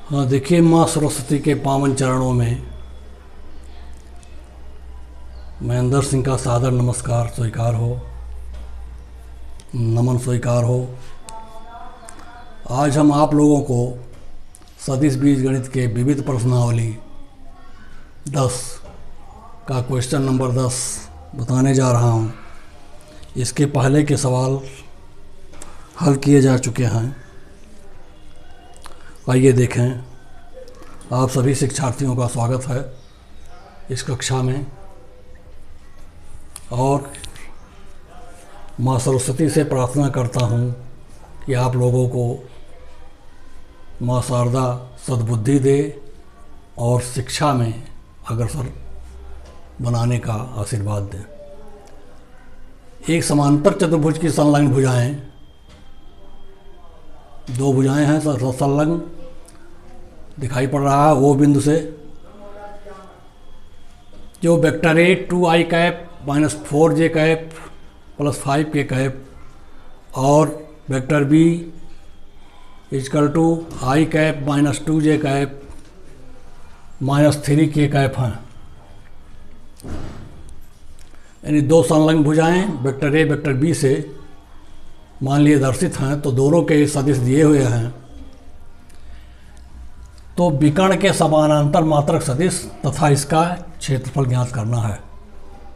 हाँ, देखिए, माँ सरस्वती के पावन चरणों में महेंद्र सिंह का सादर नमस्कार स्वीकार हो, नमन स्वीकार हो। आज हम आप लोगों को सदिश बीजगणित के विविध प्रश्नावली 10 का क्वेश्चन नंबर 10 बताने जा रहा हूँ। इसके पहले के सवाल हल किए जा चुके हैं। आइए देखें। आप सभी शिक्षार्थियों का स्वागत है इस कक्षा में, और माँ सरस्वती से प्रार्थना करता हूँ कि आप लोगों को माँ शारदा सद्बुद्धि दे और शिक्षा में अग्रसर बनाने का आशीर्वाद दें। एक समांतर चतुर्भुज की संलग्न भुजाएं, दो भुजाएं हैं संलग्न, दिखाई पड़ रहा है ओ बिंदु से, जो vector A 2i cap minus 4j cap plus 5k cap और vector B equal to i cap minus 2j cap minus 3k cap हैं। यानी दो संलग्न भुजाएं वेक्टर ए वेक्टर बी से मान लिए दर्शित हैं, तो दोनों के सदिश दिए हुए हैं। तो विकर्ण के समानांतर मात्रक सदिश तथा इसका क्षेत्रफल ज्ञात करना है।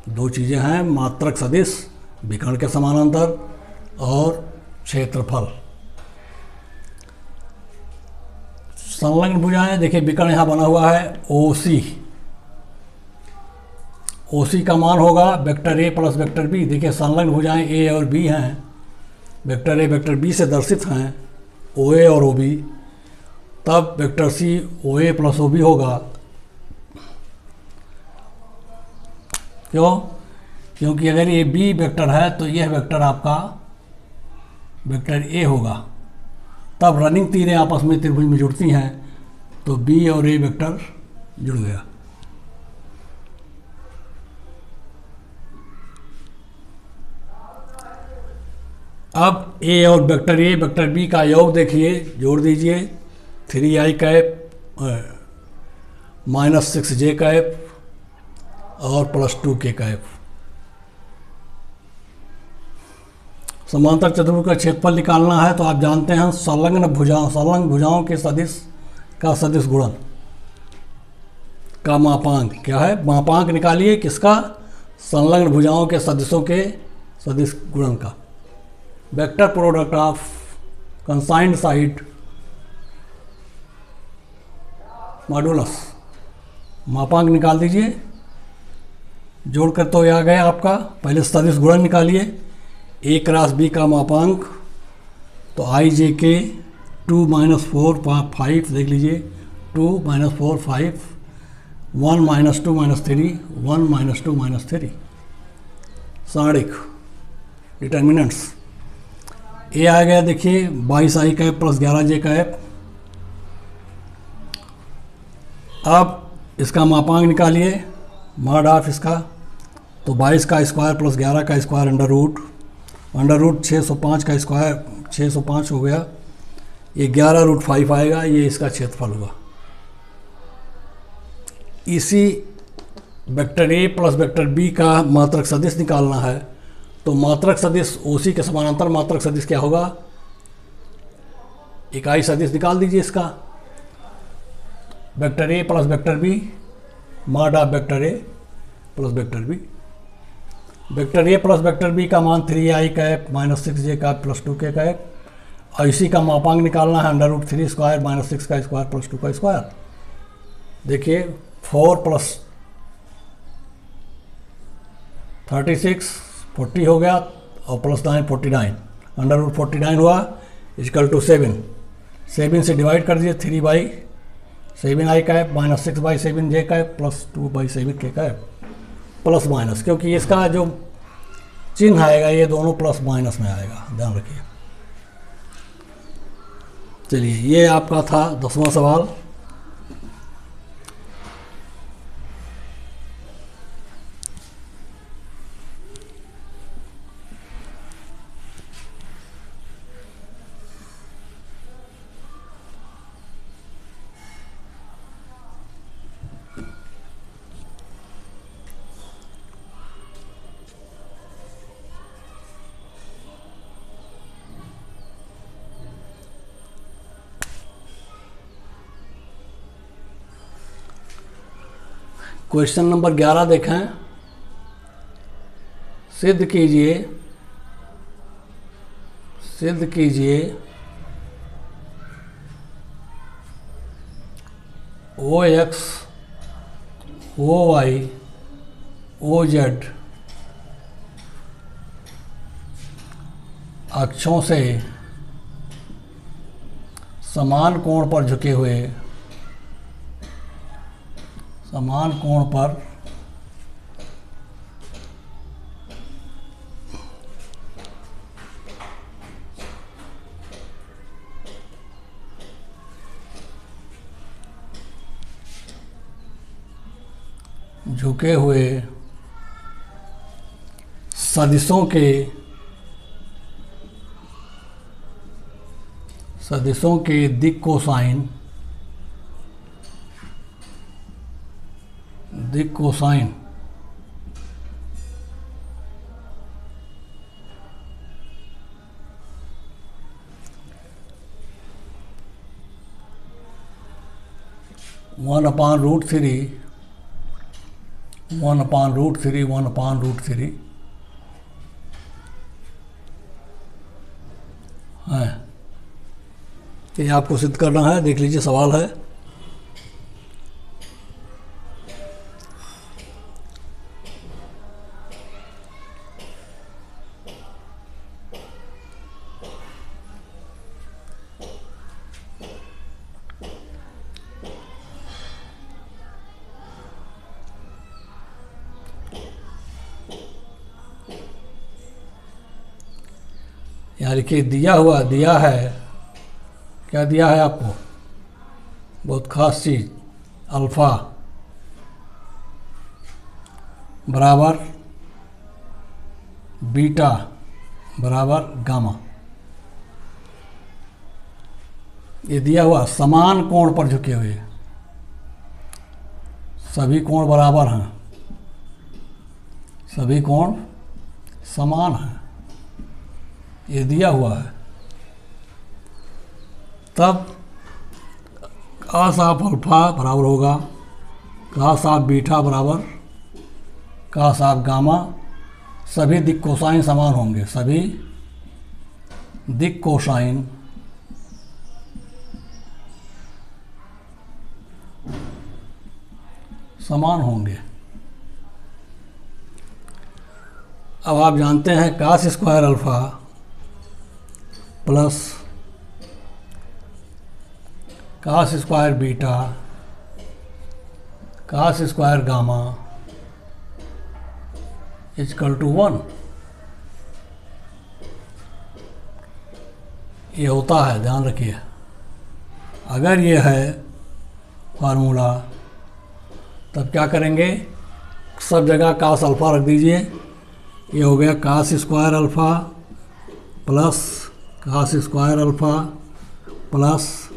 दो चीज़ें हैं, मात्रक सदिश विकर्ण के समानांतर और क्षेत्रफल। संलग्न भुजाएं, देखिए विकर्ण यहाँ बना हुआ है OC। OC का मान होगा vector A plus vector B. देखिए संलग्न भुजाएं ए और बी हैं, वेक्टर ए वेक्टर बी से दर्शित हैं, OA और OB। तब vector C OA plus OB होगा। क्यों? क्योंकि अगर ये B वेक्टर है तो यह वेक्टर आपका वेक्टर A होगा। तब रनिंग तीरें आपस में त्रिभुज में जुड़ती हैं, तो B और A वेक्टर जुड़ गया। अब A और वेक्टर A वेक्टर B का योग देखिए, जोड़ दीजिए। 3i cap minus 6j cap और प्लस 2k कैप। समांतर चतुर्भुज का क्षेत्रफल निकालना है, तो आप जानते हैं संलग्न भुजाओं के सदिश का सदिश गुणन का मापांक क्या है। मापांक निकालिए किसका? संलग्न भुजाओं के सदिशों के सदिश गुणन का। वेक्टर प्रोडक्ट ऑफ कंसाइंड साइड मॉडुलस, मापांक निकाल दीजिए। जोड़ कर तो आ गया आपका। पहले सदिश गुणन निकालिए। A क्रॉस B का मापांक, तो IJ के 2 माइनस 4 5 देख लीजिए, 2 माइनस 4 5, 1 माइनस 2 माइनस 3, 1 माइनस 2 माइनस 3। सारणिक डिटर्मिनेंट्स। A आ गया, देखिए 22i cap plus 11j cap. अब इसका मापांक निकालिए, मॉड ऑफ इसका, तो 22 का स्क्वायर प्लस 11 का स्क्वायर अंडर रूट 605 का स्क्वायर 605 हो गया। ये 11√5 आएगा, ये इसका क्षेत्रफल होगा। इसी vector A plus vector B का मात्रक सदिश निकालना है, तो मात्रक सदिश OC के समानांतर मात्रक सदिश क्या होगा? इकाई सदिश निकाल दीजिए इसका। Vector A plus vector B mod of vector A plus vector B. Vector A plus vector B का मान 3i cap minus 6j cap plus 2k cap, और इसी का मापांक निकालना है अंडर रूट 3 स्क्वायर माइनस 6 का स्क्वायर प्लस 2 का स्क्वायर। देखिए 4 प्लस 36 40 हो गया, और प्लस 9 49, अंडर रूट 49 हुआ इजकल टू 7 से डिवाइड कर दीजिए। 3/7i cap minus 6/7j cap plus 2/7k cap plus minus, क्योंकि इसका जो चिन्ह आएगा ये दोनों प्लस माइनस में आएगा, ध्यान रखिए। चलिए, ये आपका था 10वां सवाल। क्वेश्चन नंबर 11 देखें। सिद्ध कीजिए O X O Y O Z अक्षों से समान कोण पर झुके हुए सदिशों के दिक् cosine one upon root three है। ये आपको सिद्ध करना है। देख लीजिए सवाल है। यहाँ लिखिए दिया है। क्या दिया है आपको? बहुत खास चीज़, अल्फ़ा बराबर बीटा बराबर गामा। ये दिया हुआ समान कोण पर झुके हुए, सभी कोण बराबर हैं, सभी कोण समान हैं, ये दिया हुआ है। तब कास ऑफ अल्फा बराबर होगा कास ऑफ बीटा बराबर कास ऑफ गामा। सभी दिक् कोसाइन समान होंगे, सभी दिक् कोसाइन समान होंगे। अब आप जानते हैं cos square alpha plus cos square beta cos square gamma equal to 1। ये होता है, ध्यान रखिए। अगर ये है फार्मूला तब क्या करेंगे, सब जगह कास अल्फ़ा रख दीजिए। ये हो गया cos square alpha plus cos square alpha plus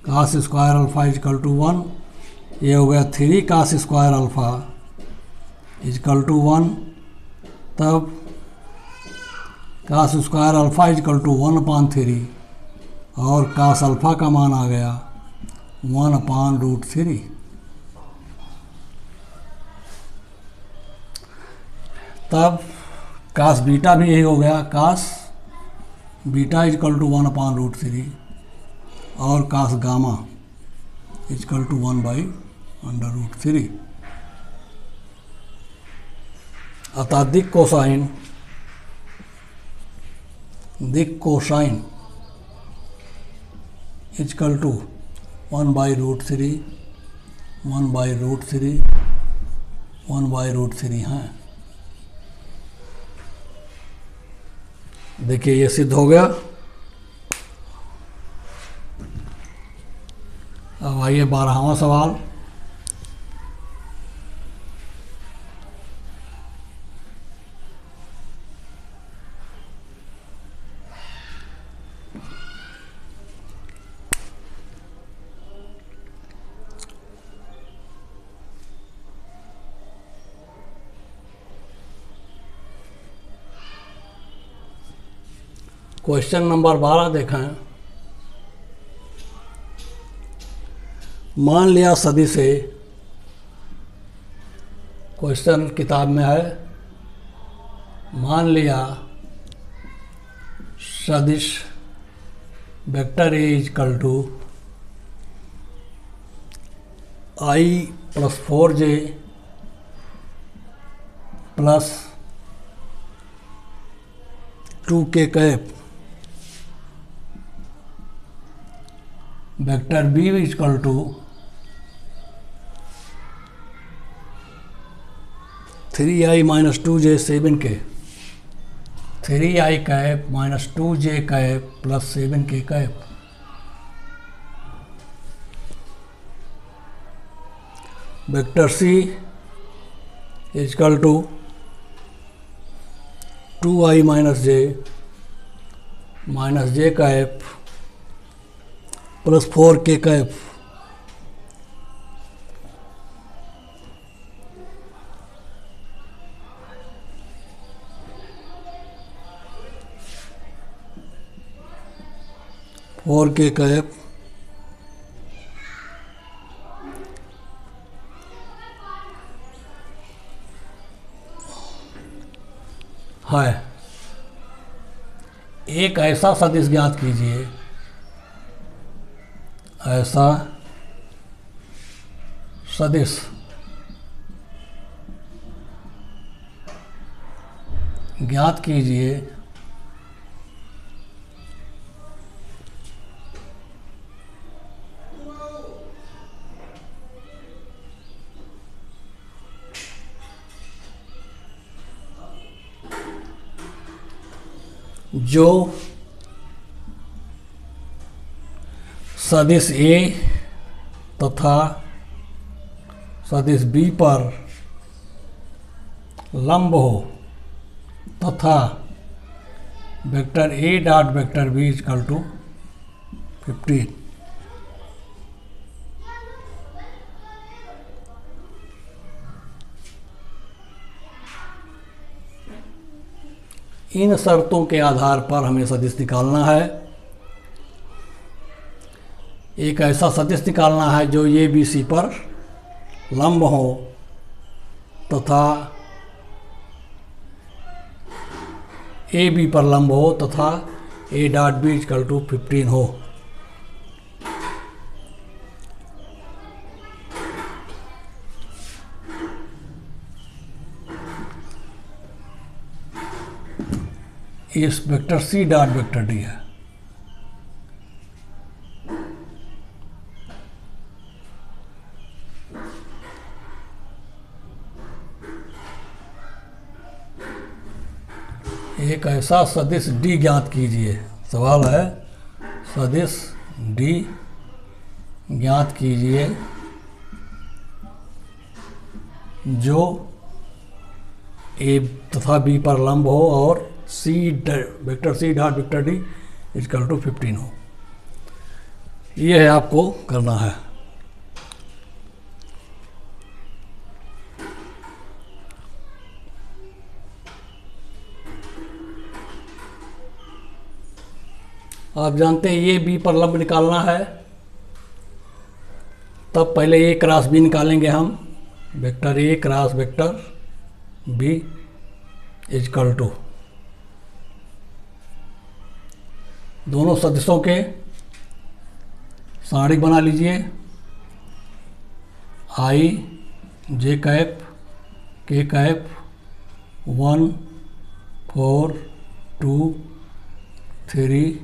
cos square alpha equal to 1। ये हो गया 3 cos square alpha equal to 1। तब cos square alpha equal to 1/3 और कास अल्फ़ा का मान आ गया 1/√3। तब कास बीटा भी यही हो गया, कास बीटा इक्वल टू 1/√3 और कास गामा इक्वल टू 1/√3। अतः दिक् कोसाइन इक्वल टू 1/√3 हैं। देखिए ये सिद्ध हो गया। अब आइए 12वां सवाल। क्वेश्चन नंबर 12 देखें। मान लिया सदिश क्वेश्चन किताब में है, मान लिया सदिश vector A equal to I plus 4j plus 2k cap vector B equal to 3i minus 2j 7k, 3i cap minus 2j cap plus 7k cap. Vector C equal to 2i minus j cap plus 4k cap. और K cap है। एक ऐसा सदिश ज्ञात कीजिए, ऐसा सदिश ज्ञात कीजिए जो सदिश ए तथा सदिश बी पर लंब हो तथा vector A dot vector B equal to 15। इन शर्तों के आधार पर हमें सदिश निकालना है। एक ऐसा सदिश निकालना है जो ए बी सी पर लंब हो तथा ए बी पर लंब हो तथा A dot B equal to 15 हो। इस vector C dot vector D है। एक ऐसा सदिश डी ज्ञात कीजिए। सवाल है सदिश डी ज्ञात कीजिए जो ए तथा बी पर लंब हो और C vector C dot vector D equal to 15 हो। ये है आपको करना है। आप जानते हैं ये बी पर लंब निकालना है, तब पहले ए क्रॉस बी निकालेंगे हम। Vector A cross vector B equal to दोनों सदिशों के सारणिक बना लीजिए। I J cap K cap 1 4 2 3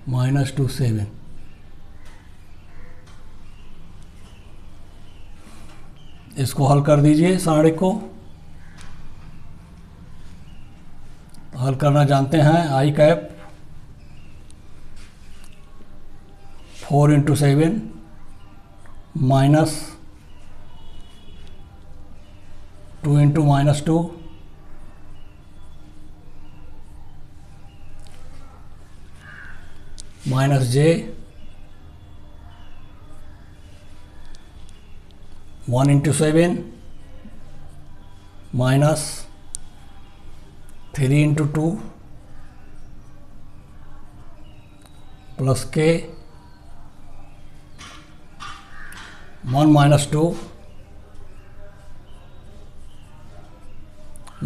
-2 7। इसको हल कर दीजिए। सारणिक को हल करना जानते हैं। आई कैप 4 × 7 -2 × -2 -j 1 × 7 -3 × 2 प्लस k 1 - 2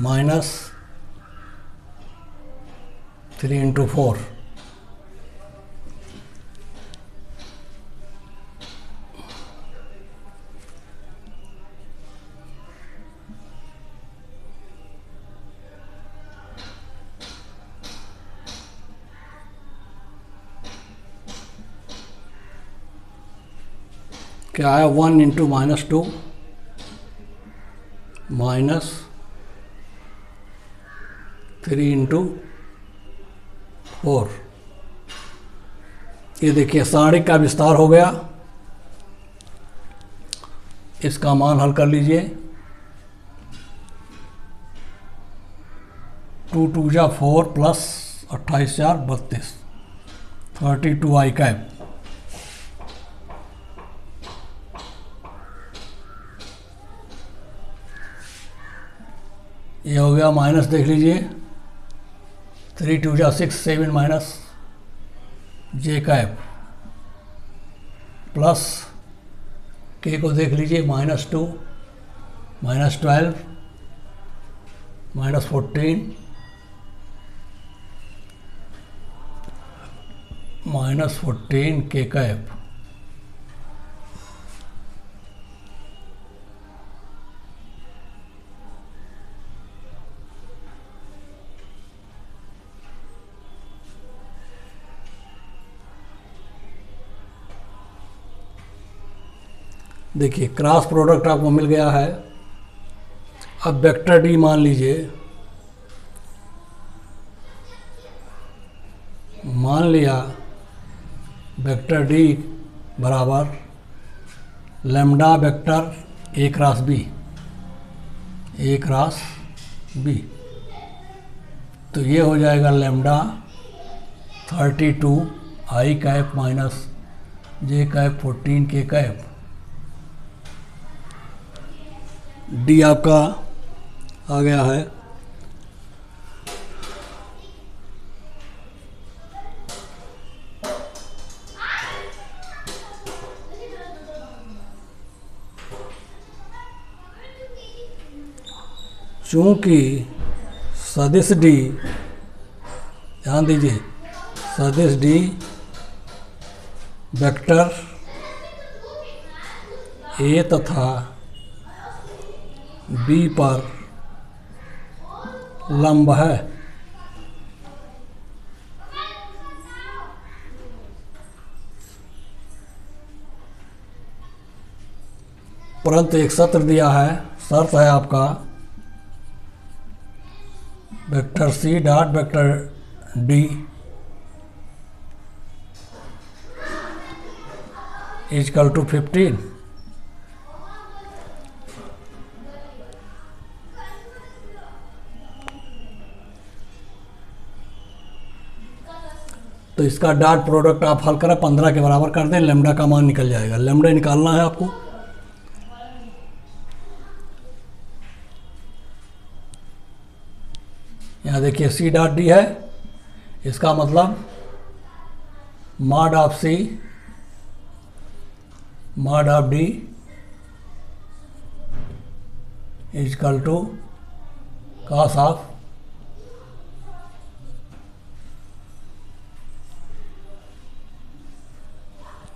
माइनस 3 × 4 क्या है 1 × -2 माइनस 3 × 4। ये देखिए सारणी का विस्तार हो गया। इसका मान हल कर लीजिए। 2 × 2 = 4 प्लस 28 × 4 = 32 32i कैप। ये हो गया माइनस, देख लीजिए 3 × 2 = 6 7 माइनस जे कैप प्लस के को देख लीजिए -2 -12 -14 -14 के कैप। देखिए क्रॉस प्रोडक्ट आपको मिल गया है। अब वेक्टर डी मान लीजिए, मान लिया वेक्टर डी बराबर lambda vector A cross B, A cross B। तो ये हो जाएगा lambda 32i cap minus J cap 14 K cap. D आपका आ गया है। चूंकि सदिश डी, ध्यान दीजिए, सदिश डी वेक्टर ए तथा बी पर लंब है, परंतु एक शर्त दिया है। शर्त है आपका vector C dot vector D equal to 15। तो इसका डॉट प्रोडक्ट आप हल करें, 15 के बराबर कर दें, लैम्ब्डा का मान निकल जाएगा। लैम्ब्डा निकालना है आपको। यहाँ देखिए सी डॉट डी है, इसका मतलब mod of C mod of D equal to cos of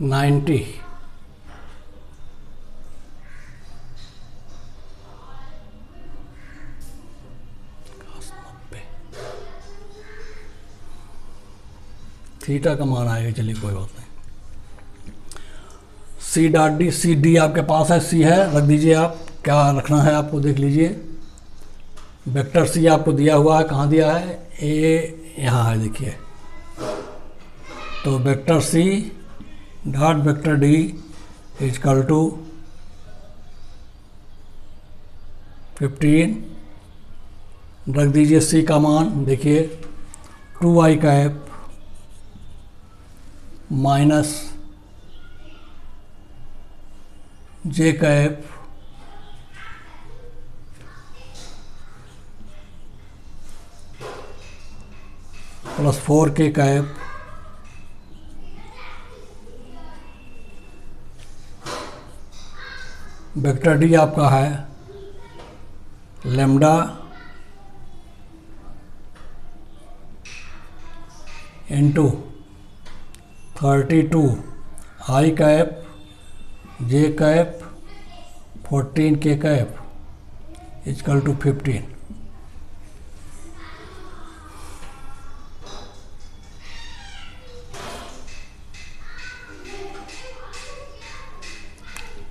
$90। Theta का मान आएगा, चलिए कोई बात नहीं। C dot D, C D आपके पास है, सी है, रख दीजिए। आप क्या रखना है आपको देख लीजिए। वेक्टर सी आपको दिया हुआ है, कहाँ दिया है, ए यहाँ है, देखिए। तो vector C dot vector D equal to 15 रख दीजिए। सी का मान देखिए 2i cap minus J cap plus 4k cap vector D आपका है lambda into 32 I cap J cap 14 K cap equal to 15।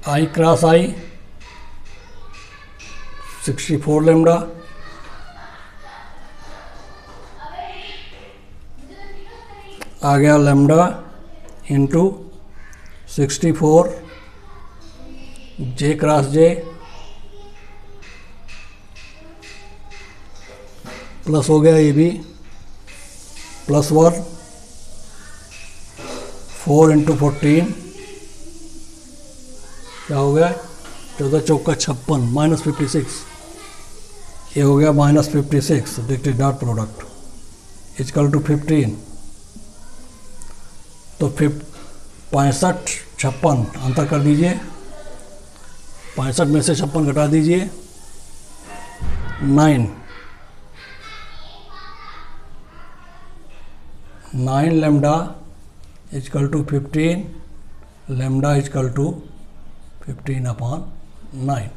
I cross I 64 lambda आ गया lambda into 64 J cross J plus हो गया ये भी +1 4 इंटू 14 क्या हो गया 14 चौका 56 -56 ये हो गया -56 डिक्टेड डॉट प्रोडक्ट इजकल टू 15। तो 65 56 अंतर कर दीजिए 65 में से 56 घटा दीजिए 9 lambda equal to 15 lambda equal to 15/9।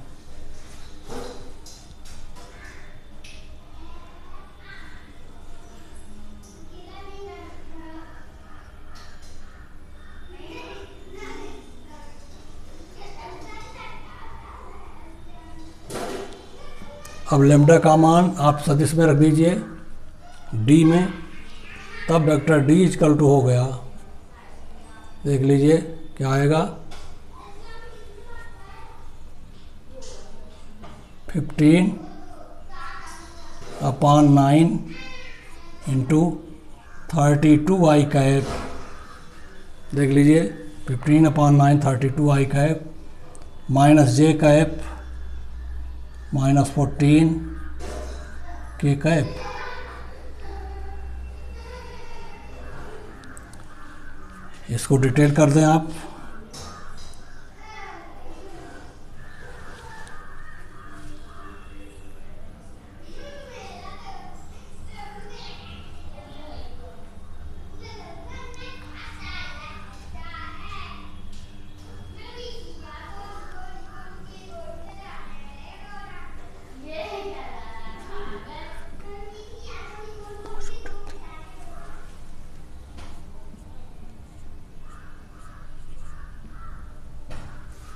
अब लेमडा का मान आप सदिश में रख दीजिए डी में, तब वेक्टर डी इजकल टू हो गया, देख लीजिए क्या आएगा 15/9 इंटू 32 आई कैप, देख लीजिए 15/9 32 I cap minus J cap -14 K cap. इसको डिटेल कर दें आप।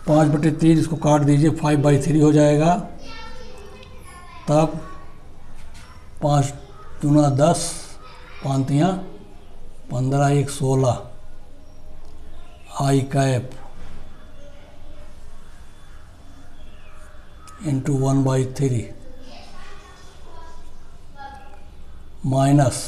पाँच बटे 3 इसको काट दीजिए 5/3 हो जाएगा, तब 5 दूना 10 5 15 1 16 आई कैप इंटू 1/3 माइनस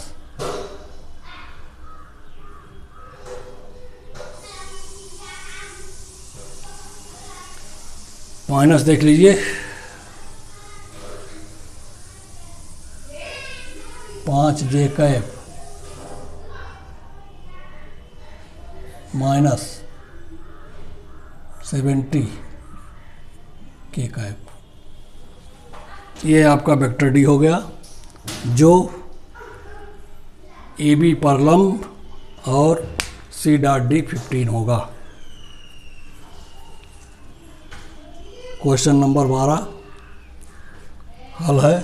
देख लीजिए 5 जे कैप -70 के कैप। ये आपका वेक्टर डी हो गया, जो ए बी पर लंब और सी डॉट डी 15 होगा। क्वेश्चन नंबर 12 हल है।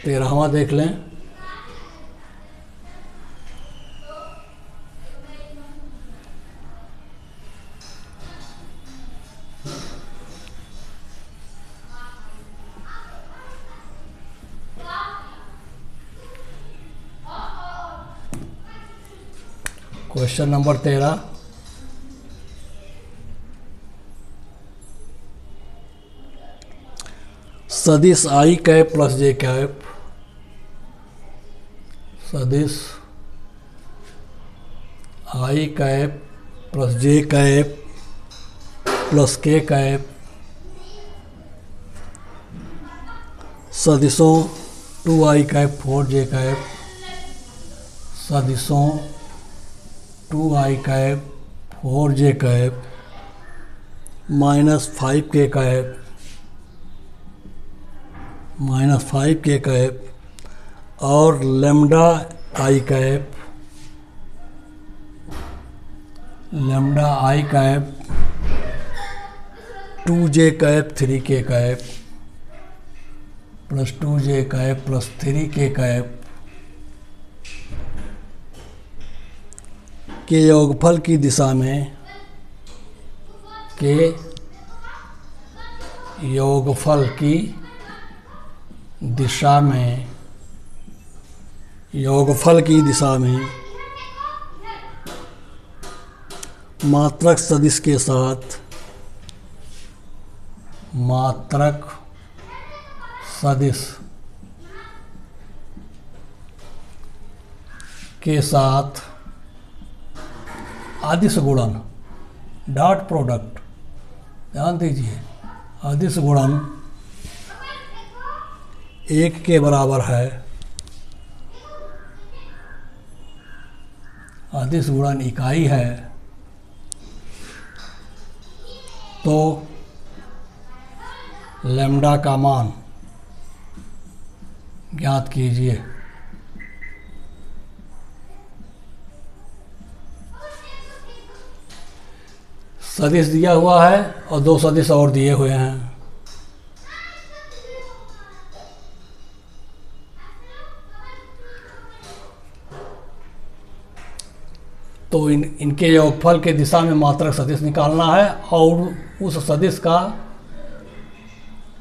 13वां देख लें। क्वेश्चन नंबर 13 सदिश I cap plus J cap, सदिश I cap plus J cap plus K cap सदिशों 2i कैप 4j कैप सदिशों 2i cap 4j cap -5k cap -5k cap और lambda I cap, lambda I cap 2j cap 3k cap plus 2j cap plus 3k cap के योगफल की दिशा में, के योगफल की दिशा में, योगफल की दिशा में मात्रक सदिश के साथ, मात्रक सदिश के साथ अदिश गुणन, डॉट प्रोडक्ट, ध्यान दीजिए, अदिश गुणन 1 के बराबर है। अदिश गुणन इकाई है तो लैम्ब्डा का मान ज्ञात कीजिए। सदिश दिया हुआ है और 2 सदिश और दिए हुए हैं। तो इनके योगफल के दिशा में मात्रक सदिश निकालना है और उस सदिश का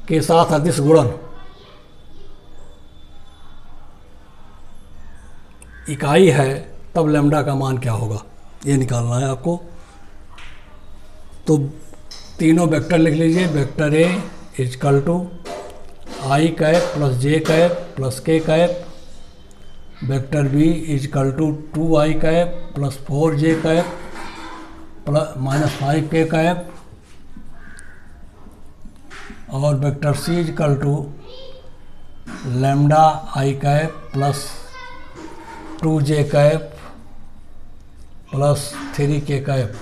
के साथ अदिश गुणन इकाई है, तब लैम्ब्डा का मान क्या होगा ये निकालना है आपको। तो तीनों वेक्टर लिख लीजिए। Vector A equal to I cap plus J cap plus K cap, vector B equal to 2i cap plus 4j cap plus minus 5k cap, और vector C equal to lambda I cap plus 2j cap plus 3k cap.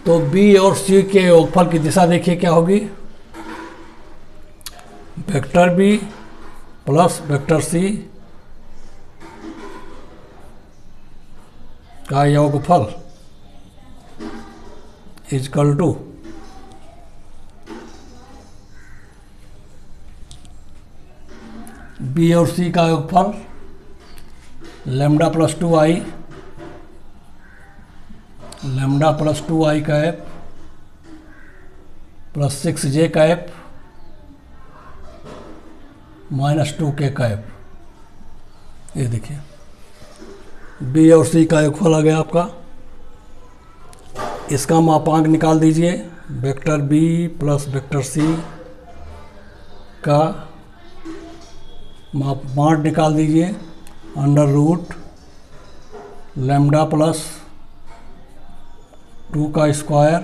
तो B और C के योगफल की दिशा देखिए क्या होगी। Vector B plus vector C का योगफल इजकल टू बी और सी का योगफल lambda plus 2i, lambda plus 2i cap plus 6j cap minus 2k cap. ये देखिए बी और सी का योगफल आ गया आपका। इसका मापांक निकाल दीजिए। Vector B plus vector C का माप निकाल दीजिए। अंडर रूट लैम्ब्डा प्लस 2 का स्क्वायर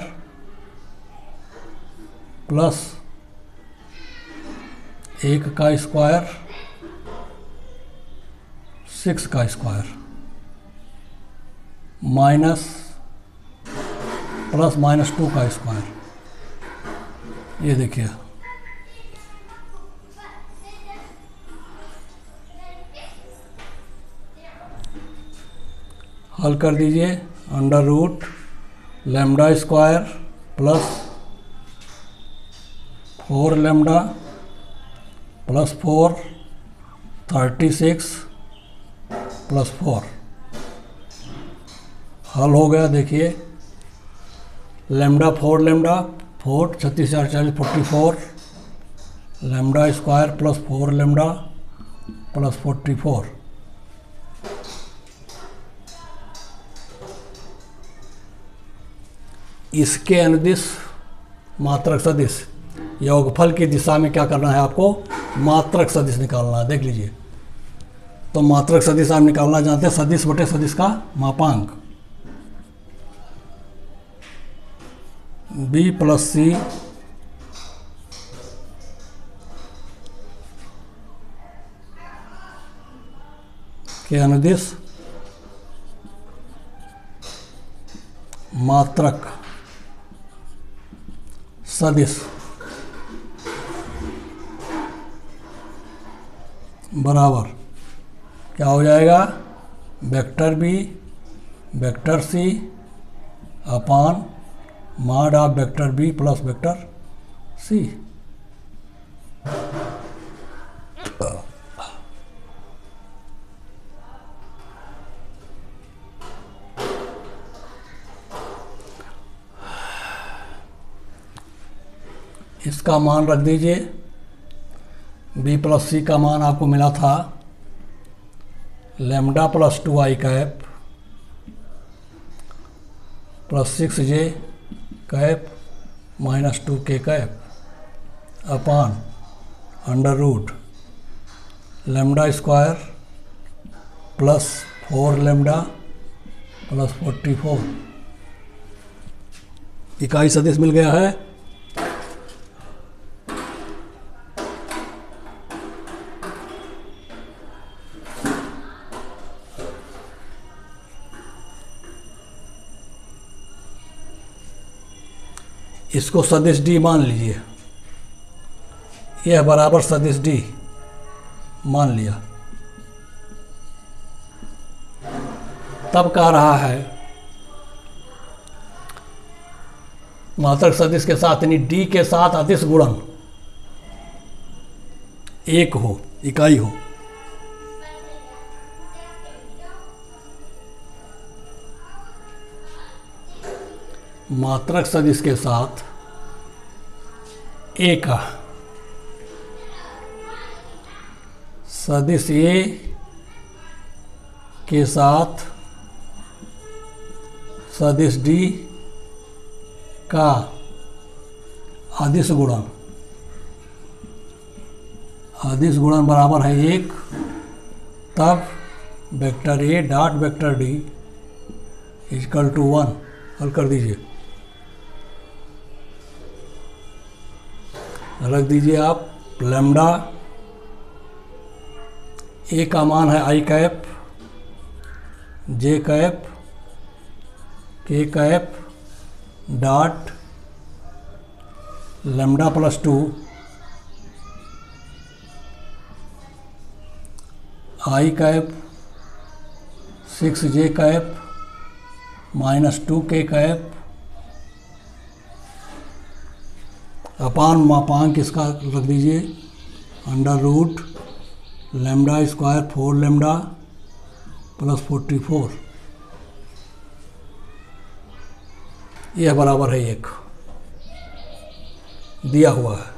प्लस 1 का स्क्वायर 6 का स्क्वायर माइनस प्लस माइनस 2 का स्क्वायर। ये देखिए हल कर दीजिए। Under root lambda square plus 4 lambda plus 4 36 plus 4 हल हो गया। देखिए lambda 4 lambda 4 36 4 40 44 lambda square plus 4 lambda plus 44। इसके अनुदिश मात्रक सदिश, योगफल की दिशा में क्या करना है आपको, मात्रक सदिश निकालना है। देख लीजिए, तो मात्रक सदिश आप निकालना जानते हैं, सदिश बटे सदिश का मापांक b प्लस सी के अनुदिश मात्रक सदिश बराबर क्या हो जाएगा, vector B vector C upon mod of vector B plus vector C. इसका मान रख दीजिए, b प्लस सी का मान आपको मिला था lambda plus 2i cap plus 6j cap minus 2k cap upon under root lambda square plus 4 lambda plus 44। इकाई सदिश मिल गया है। इसको सदिश डी मान लीजिए, यह बराबर सदिश डी मान लिया। तब कह रहा है मात्रक सदिश के साथ यानी डी के साथ अदिश गुणन एक हो, इकाई हो। मात्रक सदिश के साथ ए का सदिश ए के साथ सदिश डी का अदिश गुणन, अदिश गुणन बराबर है 1। तब vector A dot vector D equal to 1। हल कर दीजिए, रख दीजिए आप लैम्डा ए का मान है I cap J cap K cap dot lambda plus 2 I cap 6j cap minus 2k cap upon मापांक इसका रख दीजिए under root lambda square 4 lambda plus 44। यह बराबर है 1 दिया हुआ है।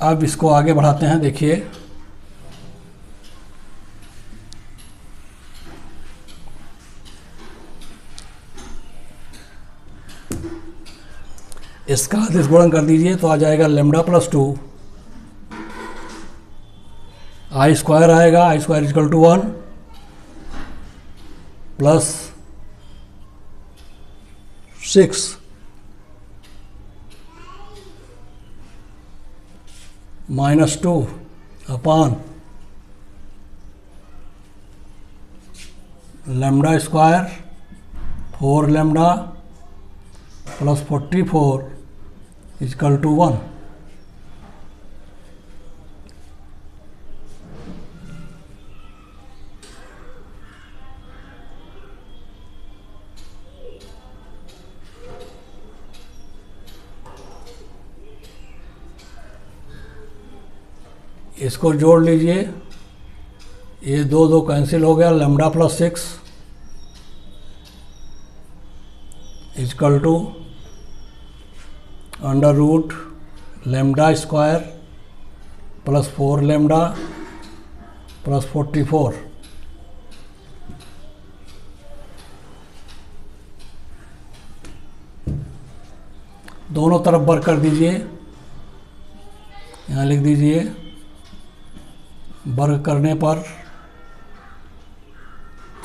अब इसको आगे बढ़ाते हैं। देखिए इसका अदिश गुणन कर दीजिए तो आ जाएगा लैम्डा प्लस 2 आई स्क्वायर आएगा, I square equal to 1 plus 6 minus 2 upon lambda square 4 lambda plus 44 equal to 1। इसको जोड़ लीजिए, ये दो दो कैंसिल हो गया, lambda plus 6 equal to under root lambda square plus 4 lambda plus 44। दोनों तरफ वर्क कर दीजिए, यहाँ लिख दीजिए, वर्क करने पर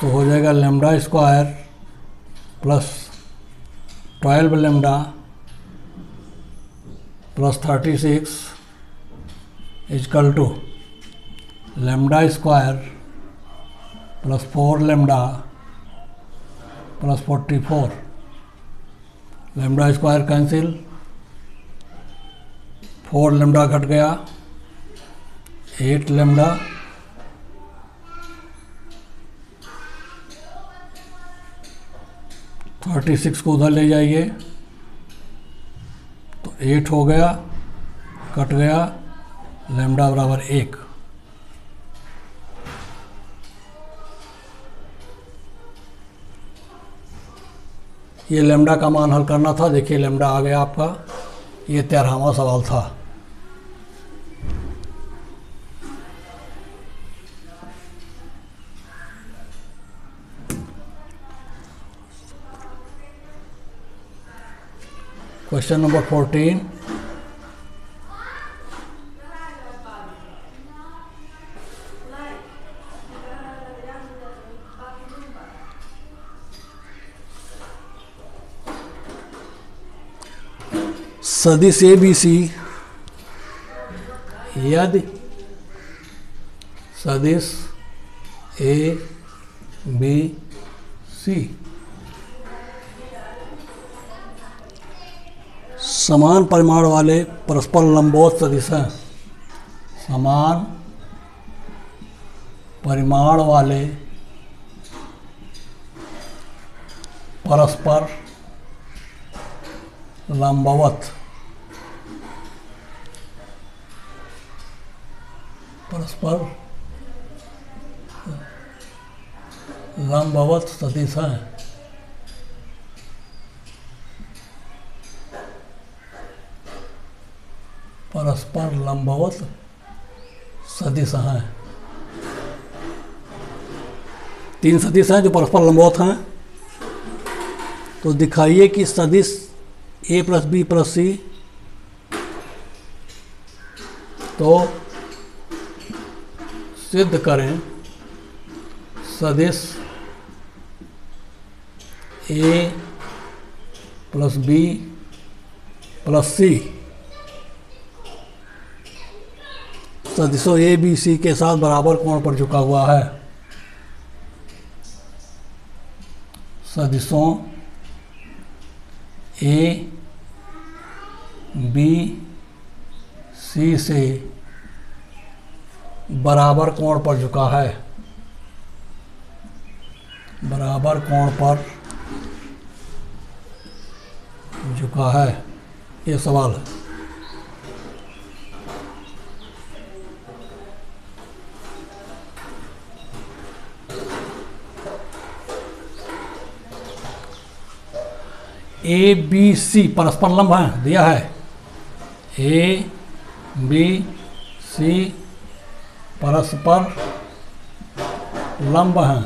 तो हो जाएगा lambda square plus 12 lambda plus 36 equal to lambda square plus 4 lambda plus 44। Lambda square cancel, 4 lambda घट गया, 8 लैम्डा थर्टी 36 को उधर ले जाइए तो 8 हो गया, कट गया, लैम्डा बराबर 1। ये लैम्डा का मान हल करना था। देखिए लैम्डा आ गया आपका। ये 13वां सवाल था। Question number 14। सदिश ए बी सी यदि सदिश ए बी सी समान परिमाण वाले परस्पर लंबवत सदिश हैं, समान परिमाण वाले परस्पर लंबवत परस्पर लंबवत सदिश हैं। परस्पर लंबवत सदिश हैं। 3 सदिश हैं जो परस्पर लंबवत हैं। तो दिखाइए कि सदिश A plus B plus C तो सिद्ध करें सदिश A plus B plus C सदिशों ए बी सी के साथ बराबर कोण पर झुका हुआ है। सदिशों ए बी सी से बराबर कोण पर झुका है, बराबर कोण पर झुका है। ये सवाल है। ए बी सी परस्पर लंब है, दिया है ए बी सी परस्पर लंब हैं।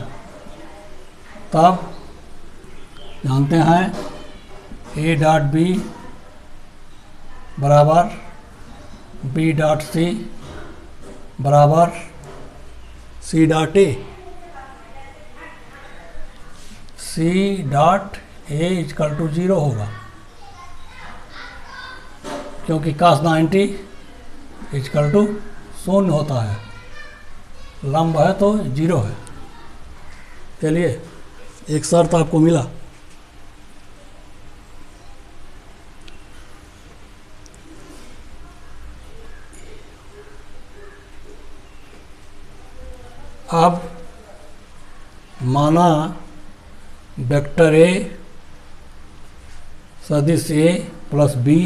तब जानते हैं ए डॉट बी बराबर बी डॉट सी बराबर C dot A. C dot A equal to 0 होगा क्योंकि cos 90 इजकल टू 0 होता है, लंब है तो 0 है। चलिए एक शर्त आपको मिला। अब माना वेक्टर ए सदिश A plus B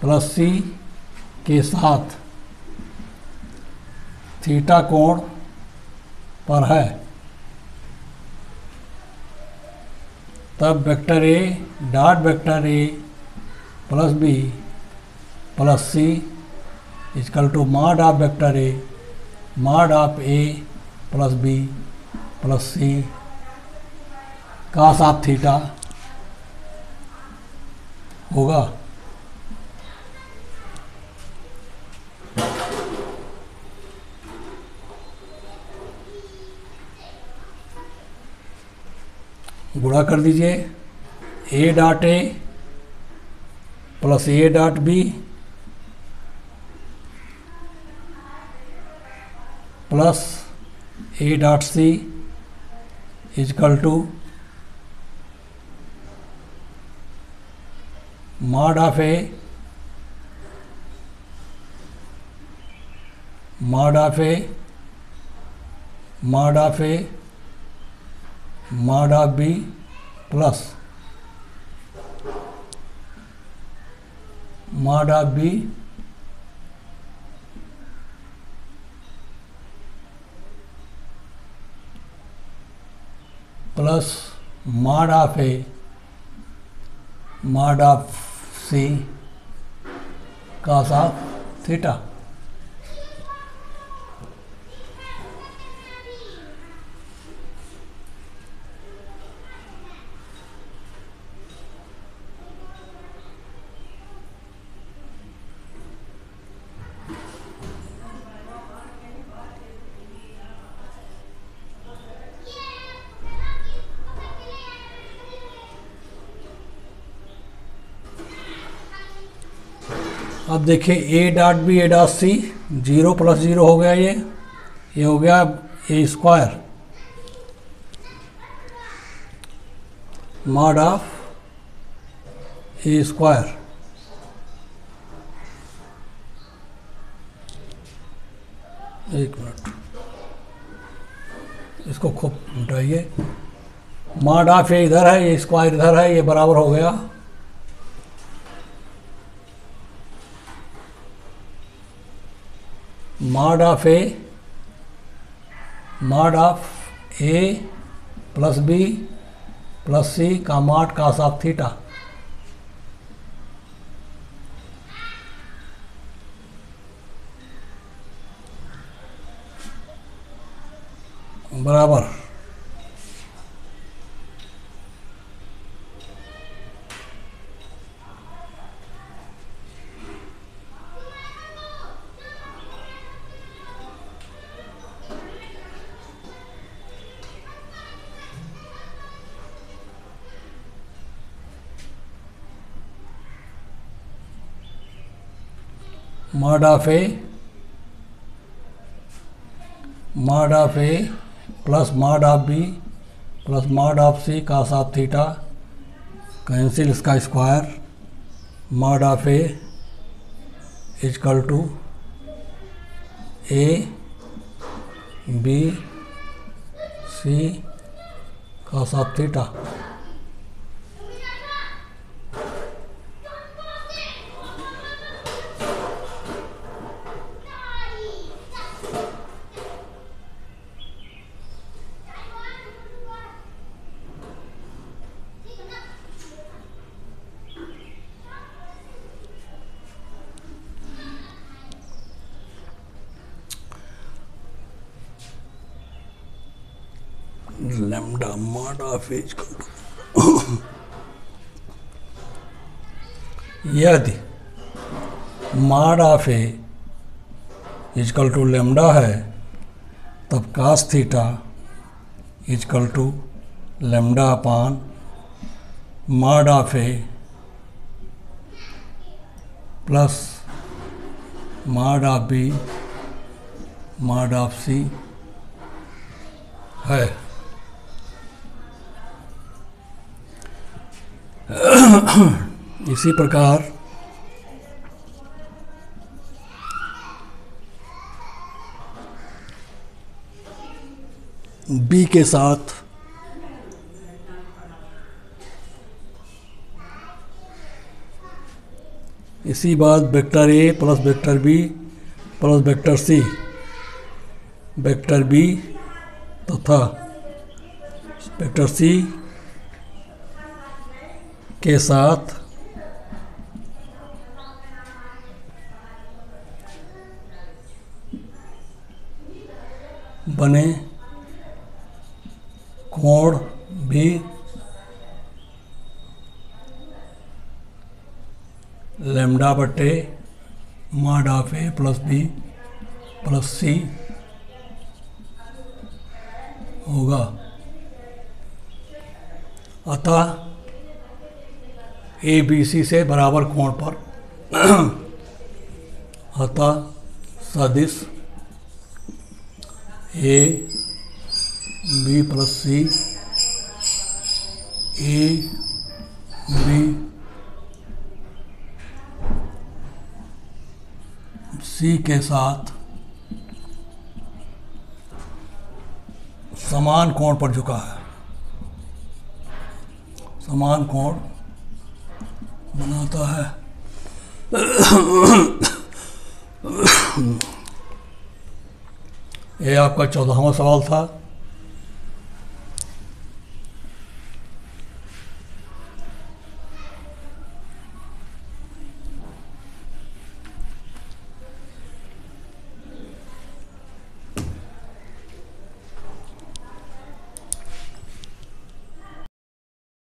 plus C के साथ थीटा कोण पर है, तब vector A dot vector A plus B plus C equal to mod of vector A mod of A plus B plus C cos of theta होगा। गुणा कर दीजिए A dot A plus A dot B plus A dot C equal to mod of A mod of A mod of A mod of B plus mod of B plus mod of A mod of C cos of theta. अब देखिए A dot B A dot C 0 plus 0 हो गया, ये हो गया A square mod of A square. एक minute, इसको खूब मिटाइए। मॉड ऑफ ए इधर है, ये स्क्वायर इधर है, ये बराबर हो गया mod of A plus B plus C का मॉड कास ऑफ थीटा। बराबर mod of A plus mod of B plus mod of C cos of theta, cancel इसका square, mod of A equal to A B C cos of theta. Lambda mod of A यदि mod of A equal to lambda है तब cos theta equal to lambda upon mod of A plus mod of B mod of C है। इसी प्रकार B के साथ इसी बात vector A plus vector B plus vector C vector B तथा वेक्टर सी के साथ बने कोण भी लैम्डा बटे mod of A plus B plus C होगा। अतः ए बी सी से बराबर कोण पर अतः सदिश A B plus C A B C के साथ समान कोण पर झुका है, समान कोण बनाता है। ये आपका 14वां सवाल था।